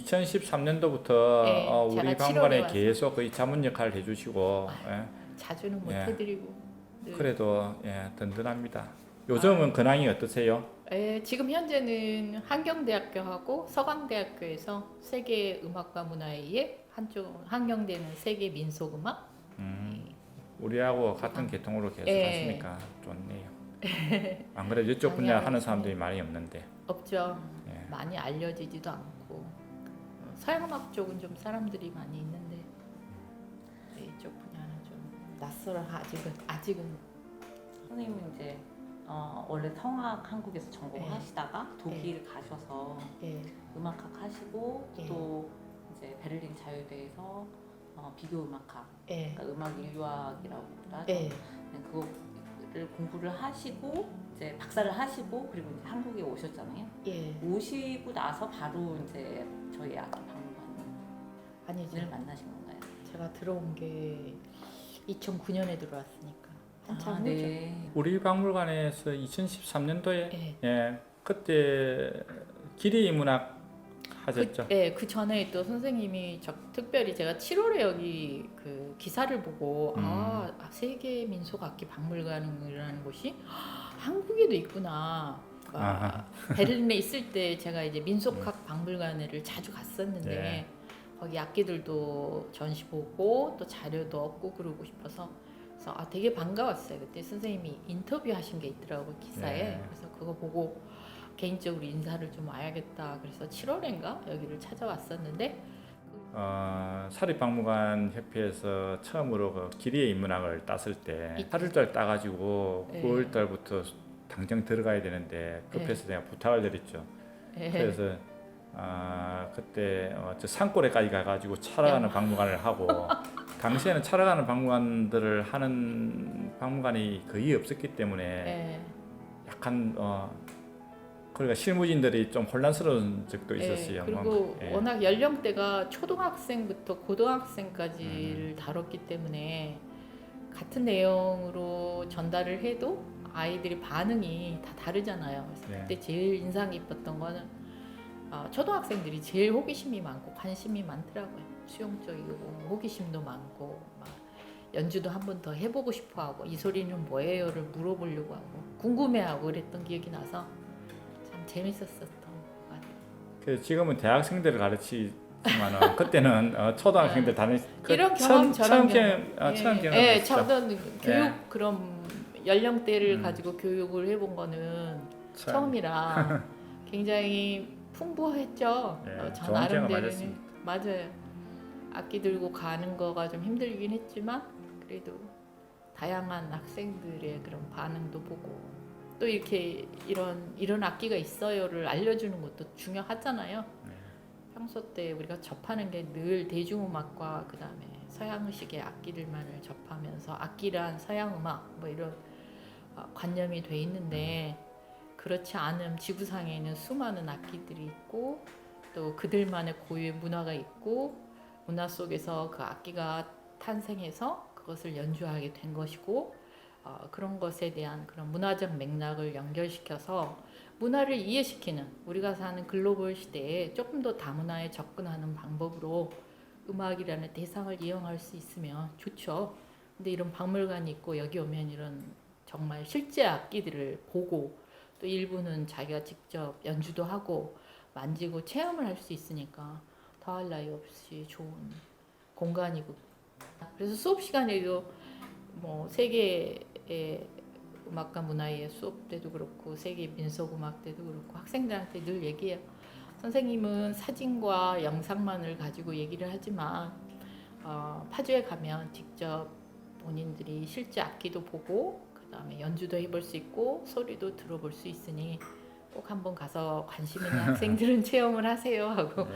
2013년도부터 예, 우리 제가 박물관에 7월에 와서. 계속 거의 자문 역할을 해주시고 자주는 못 예. 해드리고 늘. 그래도 든든합니다. 요즘은 근황이 어떠세요? 지금 현재는 한경대학교하고 서강대학교에서 세계 음악과 문화의 한쪽 한경대는 세계 민속음악. 우리하고 같은 계통으로 계속 예. 하시니까 좋네요. 안 그래도 이쪽 분야 강의하고 하는 있습니다. 사람들이 많이 없는데. 없죠. 예. 많이 알려지지도 않고 서양음악 쪽은 좀 사람들이 많이 있는데 이쪽 분야는 좀 낯설어 아직은. 선생님은 이제 원래 성악 한국에서 전공을 네. 하시다가 독일 가셔서 예. 음악학 하시고 네. 또 이제 베를린 자유대에서 비교 음악학, 예. 그러니까 음악 인류학이라고 하죠. 예. 그거를 공부를 하시고 이제 박사를 하시고 그리고 이제 한국에 오셨잖아요. 예. 오시고 나서 바로 이제 저희 악기 박물관을 아니죠. 만나신 건가요? 제가 들어온 게 2009년에 들어왔으니까 한참 후죠. 네. 우리 박물관에서 2013년도에 예. 그때 기리 문학 하셨죠? 그 전에 또 선생님이 특별히 제가 7월에 여기 그 기사를 보고 세계 민속 악기 박물관이라는 곳이 한국에도 있구나. 베를린에 있을 때 제가 이제 민속학 박물관을 자주 갔었는데 네. 거기 악기들도 전시 보고 또 자료도 얻고 그러고 싶어서 그래서 되게 반가웠어요. 그때 선생님이 인터뷰하신 게 있더라고요, 기사에. 네. 그래서 그거 보고 개인적으로 인사를 좀 와야겠다. 그래서 7월인가 여기를 찾아왔었는데 사립박물관 협회에서 처음으로 그 기리의 인문학을 땄을 때 8월달 따가지고 네. 9월달부터 당장 들어가야 되는데 급해서 내가 부탁을 드렸죠. 그래서 그때 저 산골에까지 가가지고 차라가는 박물관을 하고 당시에는 차라가는 박물관들을 하는 박물관이 거의 없었기 때문에 약간 그러니까 실무진들이 좀 혼란스러운 적도 있었어요. 그리고 워낙 연령대가 초등학생부터 고등학생까지를 다뤘기 때문에 같은 내용으로 전달을 해도 아이들이 반응이 다 다르잖아요. 그래서 그때 제일 인상 깊었던 거는 초등학생들이 제일 호기심이 많고 관심이 많더라고요. 수용적이고 호기심도 많고 막 연주도 한 번 더 해보고 싶어하고 이 소리는 뭐예요를 물어보려고 하고 궁금해하고 그랬던 기억이 나서 참 재밌었었던 것 같아요. 그래서 지금은 대학생들을 가르치지만 그때는 초등학생들 다닐 이런 경험 저런 경험. 저는 교육 그런 연령대를 가지고 교육을 해본 거는 처음이라 굉장히 풍부했죠. 저 좋은 경험 나름대로는 많았습니다. 맞아요. 악기 들고 가는 거가 좀 힘들긴 했지만 그래도 다양한 학생들의 그런 반응도 보고 또 이렇게 이런 악기가 있어요를 알려주는 것도 중요하잖아요. 평소 때 우리가 접하는 게 늘 대중음악과 그 다음에 서양식의 악기들만을 접하면서 악기란 서양음악 뭐 이런 관념이 돼 있는데 그렇지 않은 지구상에 있는 수많은 악기들이 있고 또 그들만의 고유의 문화가 있고 문화 속에서 그 악기가 탄생해서 그것을 연주하게 된 것이고 그런 것에 대한 그런 문화적 맥락을 연결시켜서 문화를 이해시키는 우리가 사는 글로벌 시대에 조금 더 다문화에 접근하는 방법으로 음악이라는 대상을 이용할 수 있으면 좋죠. 근데 이런 박물관이 있고 여기 오면 이런 정말 실제 악기들을 보고 또 일부는 자기가 직접 연주도 하고 만지고 체험을 할 수 있으니까 더할 나위 없이 좋은 공간이고 그래서 수업 시간에도 뭐 세계의 음악과 문화의 수업 때도 그렇고 세계 민속 음악 때도 그렇고 학생들한테 늘 얘기해요. 선생님은 사진과 영상만을 가지고 얘기를 하지만 파주에 가면 직접 본인들이 실제 악기도 보고 그 다음에 연주도 해볼 수 있고 소리도 들어볼 수 있으니 꼭 한번 가서 관심 있는 학생들은 체험을 하세요 하고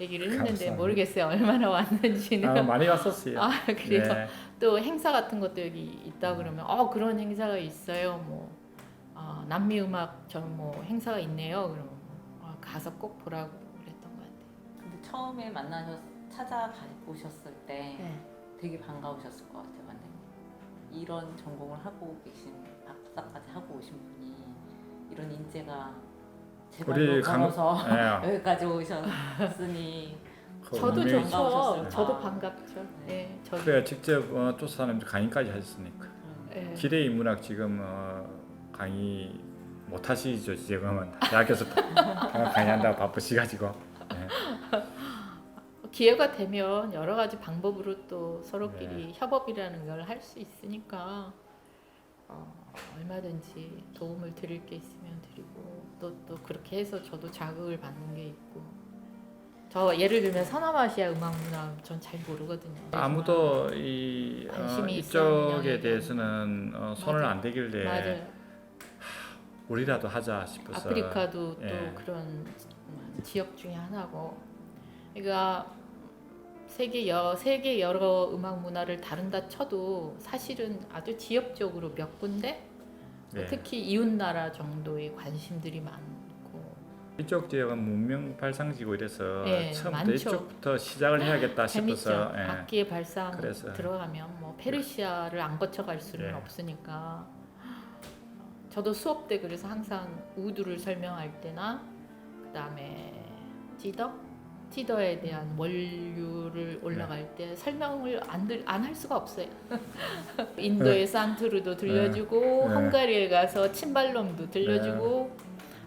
얘기를 했는데 감사합니다. 모르겠어요. 얼마나 왔는지는. 많이 왔었어요. 그래요. 또 행사 같은 것도 여기 있다 그러면 그런 행사가 있어요. 뭐 남미 음악 뭐 행사가 있네요. 그러면 가서 꼭 보라고 그랬던 것 같아요. 근데 처음에 찾아보셨을 때 되게 반가우셨을 것 같아요, 완전히. 이런 전공을 하고 계신 박사까지 하고 오신 분이 이런 인재가 제발로 우리 강- 걸어서 예. 여기까지 오셨으니 그 저도 운명이- 좋죠. 반가우셨어요. 저도 아. 반갑죠. 네, 저도. 그래 직접 쫓아다니면서 강의까지 하셨으니까. 네. 기대 인문학 지금 강의 못 하시죠 지금은 대학교에서 강의한다고 바쁘시가지고. 네. 기회가 되면 여러 가지 방법으로 또 서로끼리 네. 협업이라는 걸 할 수 있으니까 얼마든지 도움을 드릴 게 있으면 드리고 또 그렇게 해서 저도 자극을 받는 게 있고 저 예를 들면 서남아시아 음악 문화 전 잘 모르거든요. 아무도 이 관심이 이쪽에 있었는데. 대해서는 손을 맞아요. 안 대길래 맞아요. 우리라도 하자 싶어서. 아프리카도 또 예. 그런 지역 중에 하나고, 그러니까 세계 여러 음악 문화를 다룬다 쳐도 사실은 아주 지역적으로 몇 군데, 네. 특히 이웃 나라 정도의 관심들이 많고, 이쪽 지역은 문명 발상지고 이래서 예, 처음부터 많죠. 이쪽부터 시작을 해야겠다 재밌죠. 싶어서. 예. 악기의 발상 그래서. 들어가면 뭐 페르시아를 안 거쳐갈 수는 예. 없으니까. 저도 수업 때 그래서 항상 우드를 설명할 때나 그다음에 티더에 대한 원류를 올라갈 때 설명을 안 할 수가 없어요. 인도의 산투르도 들려주고 네. 헝가리에 가서 침발롬도 들려주고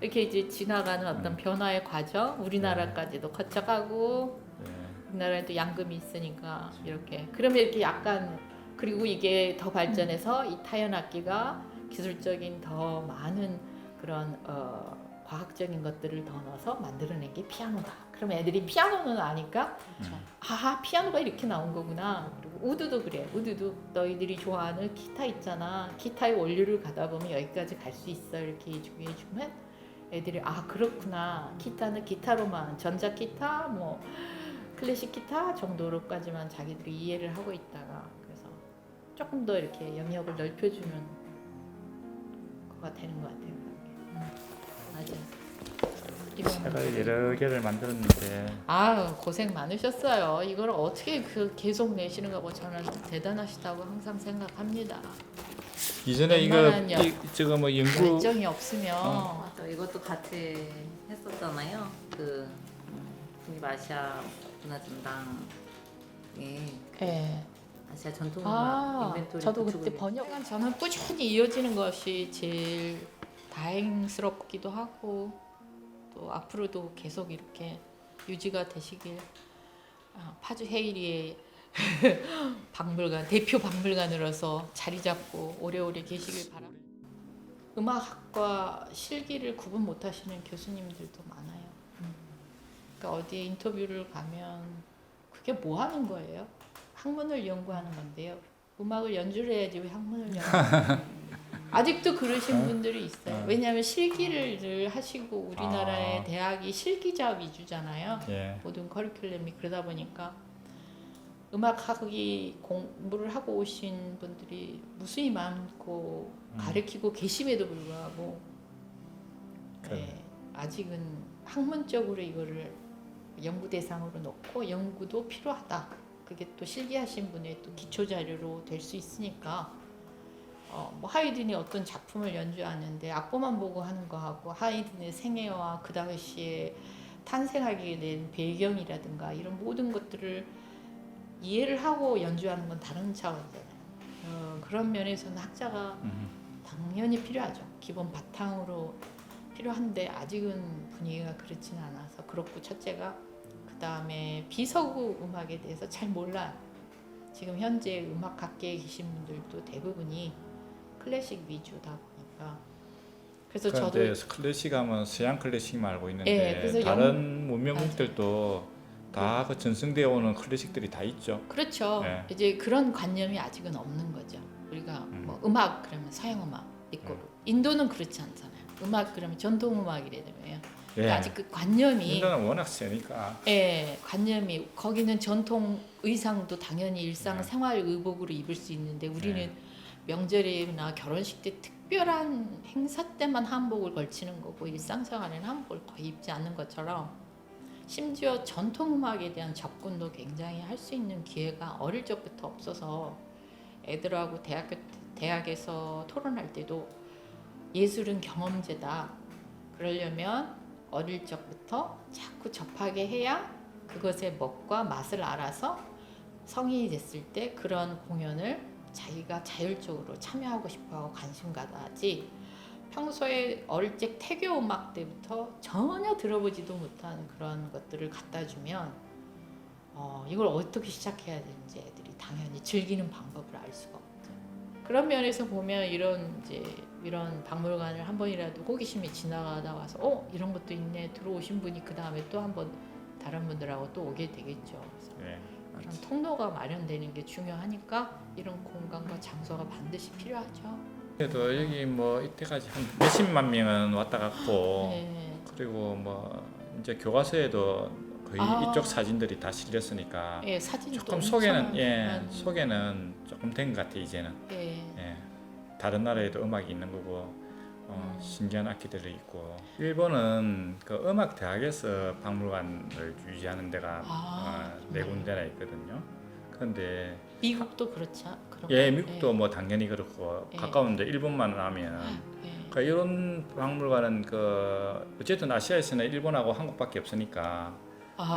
이렇게 이제 지나가는 어떤 변화의 과정, 우리나라까지도 거쳐가고 예. 우리나라에 또 양금이 있으니까 이렇게 그러면 이렇게 약간, 그리고 이게 더 발전해서 이 타연 악기가 기술적인 더 많은 그런 과학적인 것들을 더 넣어서 만들어낸 게 피아노다. 그러면 애들이 피아노는 아니까 아, 피아노가 이렇게 나온 거구나. 그리고 우드도 그래. 우드도 너희들이 좋아하는 기타 있잖아. 기타의 원료를 가다 보면 여기까지 갈 수 있어. 이렇게 해주면 애들이 아, 그렇구나. 기타는 기타로만, 전자 기타 뭐 클래식 기타 정도로까지만 자기들이 이해를 하고 있다가, 그래서 조금 더 이렇게 영역을 넓혀주는 거가 되는 것 같아요. 맞아요. 제가 여러 개를 만들었는데 아, 고생 많으셨어요. 이걸 어떻게 계속 내시는가 뭐 저는 대단하시다고 항상 생각합니다. 이전에 이거 웬만한 지금 뭐 연구 열정이 없으면 맞아, 이것도 같이 했었잖아요. 그 북아시아 문화전당에 예. 아시아 전통 음악 아, 인벤토리 저도 구축을 그때 번역한 저는 꾸준히 이어지는 것이 제일 다행스럽기도 하고 또 앞으로도 계속 이렇게 유지가 되시길, 파주 헤이리의 박물관 대표 박물관으로서 자리 잡고 오래오래 계시길 바랍니다. 음악학과 실기를 구분 못하시는 교수님들도 많아요. 그러니까 어디에 인터뷰를 가면 그게 뭐 하는 거예요? 학문을 연구하는 건데요. 음악을 연주를 해야지 왜 학문을 연구해요? 아직도 그러신 분들이 있어요. 왜냐하면 실기를 하시고 우리나라의 대학이 실기자 위주잖아요. 예. 모든 커리큘럼이. 그러다 보니까 음악학이 공부를 하고 오신 분들이 무수히 많고 가르치고 계심에도 불구하고 아직은 학문적으로 이거를 연구 대상으로 놓고 연구도 필요하다. 그게 또 실기하신 분의 또 기초 자료로 될 수 있으니까 뭐 하이든이 어떤 작품을 연주하는데 악보만 보고 하는 거하고 하이든의 생애와 그 당시에 탄생하게 된 배경이라든가 이런 모든 것들을 이해를 하고 연주하는 건 다른 차원이잖아요. 그런 면에서는 학자가 당연히 필요하죠. 기본 바탕으로 필요한데 아직은 분위기가 그렇지는 않아서 그렇고, 첫째가 그 다음에 비서구 음악에 대해서 잘 몰라요. 지금 현재 음악학계에 계신 분들도 대부분이 클래식 위주다 보니까. 그래서 저도 클래식 하면 서양 클래식만 알고 있는데 예, 그래서 다른 문명국들도 다 그 전승되어 오는 클래식들이 다 있죠. 그렇죠. 예. 이제 그런 관념이 아직은 없는 거죠. 우리가 뭐 음악 그러면 서양 음악 있고 인도는 그렇지 않잖아요. 음악 그러면 전통 음악이래요. 예. 아직 그 관념이 인도는 워낙 세니까. 관념이 거기는 전통 의상도 당연히 일상생활 의복으로 입을 수 있는데 우리는 명절이나 결혼식 때 특별한 행사 때만 한복을 걸치는 거고 일상생활에는 한복을 거의 입지 않는 것처럼, 심지어 전통음악에 대한 접근도 굉장히 할 수 있는 기회가 어릴 적부터 없어서 애들하고 대학에서 토론할 때도 예술은 경험제다. 그러려면 어릴 적부터 자꾸 접하게 해야 그것의 멋과 맛을 알아서 성인이 됐을 때 그런 공연을 자기가 자율적으로 참여하고 싶어하고 관심 가다지 평소에 어릴 적 태교 음악 때부터 전혀 들어보지도 못한 그런 것들을 갖다 주면 이걸 어떻게 시작해야 되는지 애들이 당연히 즐기는 방법을 알 수가 없죠. 그런 면에서 보면 이런 박물관을 한 번이라도 호기심이 지나가다 와서 이런 것도 있네 들어오신 분이 그 다음에 또 한 번 다른 분들하고 또 오게 되겠죠. 그래서 네. 그런 통로가 마련되는 게 중요하니까 이런 공간과 장소가 반드시 필요하죠. 그래도 여기 뭐 이때까지 한 몇십만 명은 왔다 갔고 네. 그리고 뭐 이제 교과서에도 거의 이쪽 사진들이 다 실렸으니까 예, 사진도 조금 엄청 소개는 소개는 조금 된 것 같아 이제는. 예. 예. 다른 나라에도 음악이 있는 거고 신기한 악기들이 있고 일본은 그 음악 대학에서 박물관을 유지하는 데가 네 군데나 있거든요. 그런데 미국도 그렇죠. 예, 미국도 뭐 당연히 그렇고 예. 가까운데 일본만 하면 예. 그러니까 이런 박물관은 그 어쨌든 아시아에서는 일본하고 한국밖에 없으니까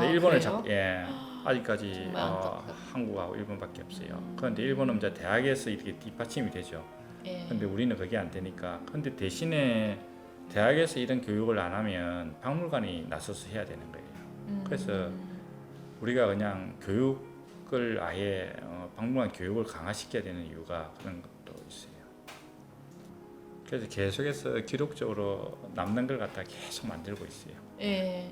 일본을 그래요? 아직까지 정말 안타깝다. 한국하고 일본밖에 없어요. 그런데 일본은 이제 대학에서 이렇게 뒷받침이 되죠. 예. 근데 우리는 그게 안 되니까. 근데 대신에 대학에서 이런 교육을 안 하면 박물관이 나서서 해야 되는 거예요. 그래서 우리가 그냥 교육을 아예 박물관 교육을 강화시켜야 되는 이유가 그런 것도 있어요. 그래서 계속해서 기록적으로 남는 걸 갖다 계속 만들고 있어요. 예.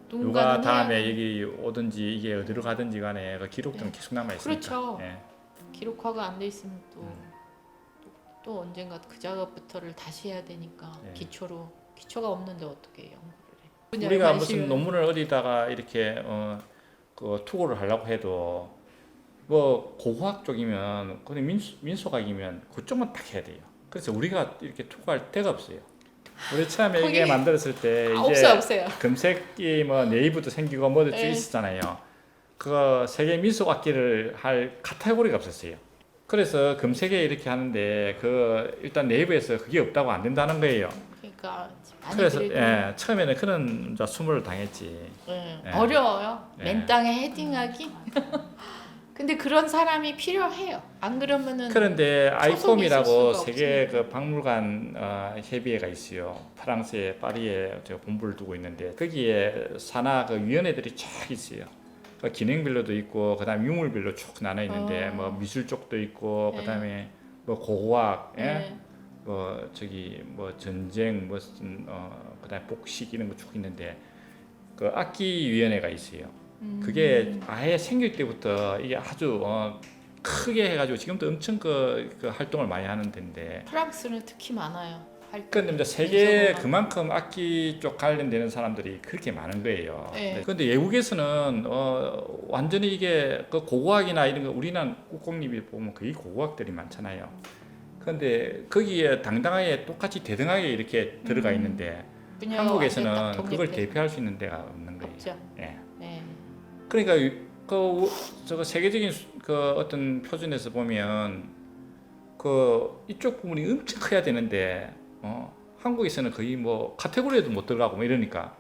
누가 누군가는 다음에 해야 여기 오든지 이게 어디로 가든지 간에 그 기록들은 예. 계속 남아 있으니까. 그렇죠. 예. 기록화가 안 돼 있으면 또 언젠가 그 작업부터를 다시 해야 되니까 예. 기초가 없는데 어떻게 연구를 해? 우리가 무슨 논문을 어디다가 이렇게 그 투고를 하려고 해도 뭐 고고학 쪽이면 그냥 민속학이면 그쪽만 딱 해야 돼요. 그래서 우리가 이렇게 투고할 데가 없어요. 우리 처음에 이게 거기- 만들었을 때 이제 없어요. 금색이 뭐 네이버도 생기고 뭐도 쭉 예. 있었잖아요. 그 세계 민속악기를 할 카테고리가 없었어요. 그래서 금색에 이렇게 하는데 그 일단 네이버에서 그게 없다고 안 된다는 거예요. 그러니까 많이 그래서 그래도 처음에는 그런 수모를 당했지. 예. 어려워요. 예. 맨 땅에 헤딩하기. 근데 그런 사람이 필요해요. 안 그러면은 그런데 초속이 아이콤이라고 있을 수가 세계 없으니까. 그 박물관 협의회가 있어요. 프랑스의 파리에 제가 본부를 두고 있는데 거기에 산하 그 위원회들이 쫙 있어요. 그 기능별로도 있고 그다음 유물별로 쭉 나눠 있는데 뭐 미술 쪽도 있고 네. 그다음에 뭐 고고학, 네. 뭐 저기 뭐 전쟁 무슨 그다음에 복식 이런 거 쭉 있는데 그 악기 위원회가 있어요. 그게 아예 생길 때부터 이게 아주 크게 해가지고 지금도 엄청 그 활동을 많이 하는 데인데. 프랑스는 특히 많아요. 그런데 이제 세계 그만큼 악기 쪽 관련되는 사람들이 그렇게 많은 거예요. 네. 그런데 외국에서는 완전히 이게 그 고고학이나 이런 거 우리는 국공립이 보면 거의 고고학들이 많잖아요. 그런데 거기에 당당하게 똑같이 대등하게 이렇게 들어가 있는데 한국에서는 그걸 대표할 수 있는 데가 없는 거예요. 없죠. 예. 네. 그러니까 저거 세계적인 그 어떤 표준에서 보면 그 이쪽 부분이 엄청 커야 되는데 한국에서는 거의 뭐 카테고리에도 못 들어가고 뭐 이러니까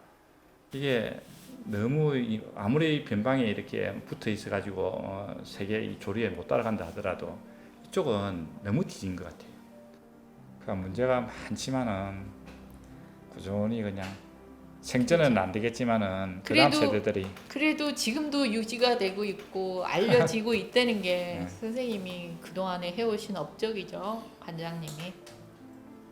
이게 너무 아무리 변방에 이렇게 붙어 있어 가지고 세계 이 조리에 못 따라간다 하더라도 이쪽은 너무 뒤진 것 같아요. 그러니까 문제가 많지만은 꾸준히 그냥 생전은 안 되겠지만은 그다음 세대들이 그래도 지금도 유지가 되고 있고 알려지고 있다는 게 네. 선생님이 그동안에 해오신 업적이죠. 관장님이.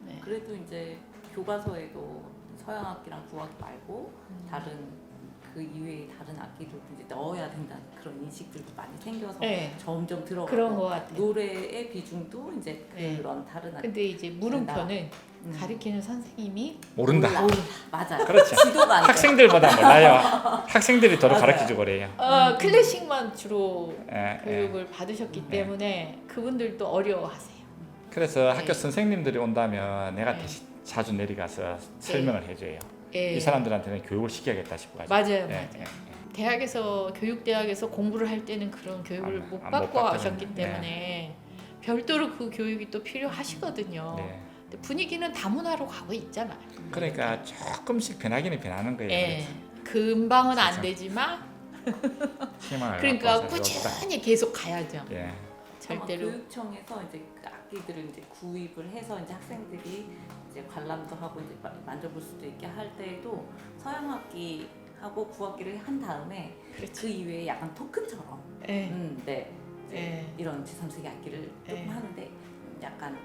네. 그래도 이제 교과서에도 서양 악기랑 국악 말고 다른 그 이외의 다른 악기들도 이제 넣어야 된다는 그런 인식들도 많이 생겨서 네. 점점 들어가고 그런 것 같아요. 노래의 비중도 이제 네. 그런 다른 악기 근데 이제 물음표는 음. 가르치는 선생님이 모른다. 맞아요. 그렇죠. 지도가 안 돼. 학생들보다 몰라요. 학생들이 더러 맞아요. 가르쳐주고 그래요. 클래식만 주로 예, 예. 교육을 받으셨기 때문에 그분들도 어려워하세요. 그래서 네. 학교 선생님들이 온다면 내가 네. 대신 자주 내려가서 설명을 해줘요. 예. 이 사람들한테는 교육을 시켜야겠다 싶어가지고. 맞아요, 예, 맞아요. 예. 대학에서 교육대학에서 공부를 할 때는 그런 교육을 안 못 받거든요. 받고 하셨기 네. 때문에 별도로 그 교육이 또 필요하시거든요. 네. 근데 분위기는 다문화로 가고 있잖아요. 그러니까 조금씩 변하기는 변하는 거예요. 예. 금방은 안 진짜. 되지만 희망을 그러니까 갖고 살아봅시다. 꾸준히 계속 가야죠. 예. 절대로. 교육청에서 이제 그 악기들을 이제 구입을 해서 이제 학생들이 이제 관람도 하고 이제 만져볼 수도 있게 할 때에도 서양 악기하고 구악기를 한 다음에 그 이외에 약간 토큰처럼 예. 네. 이제 예. 이런 제3세기 악기를 조금 예. 하는데 약간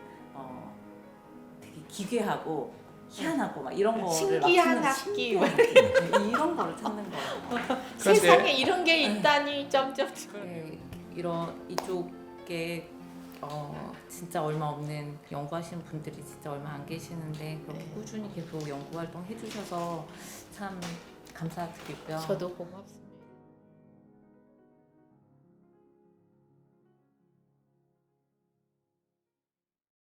되게 기괴하고 희한하고 막 이런 거를 신기한 막 찾는 악기. 신기한 악기. 이런 거를 찾는 거예요. 세상에 이런 게 있다니 점점. 네, 이런 이쪽에 진짜 얼마 없는 연구하시는 분들이 진짜 얼마 안 계시는데 그렇게 네. 꾸준히 계속 연구 활동 해주셔서 참 감사드리고요. 저도 고맙습니다.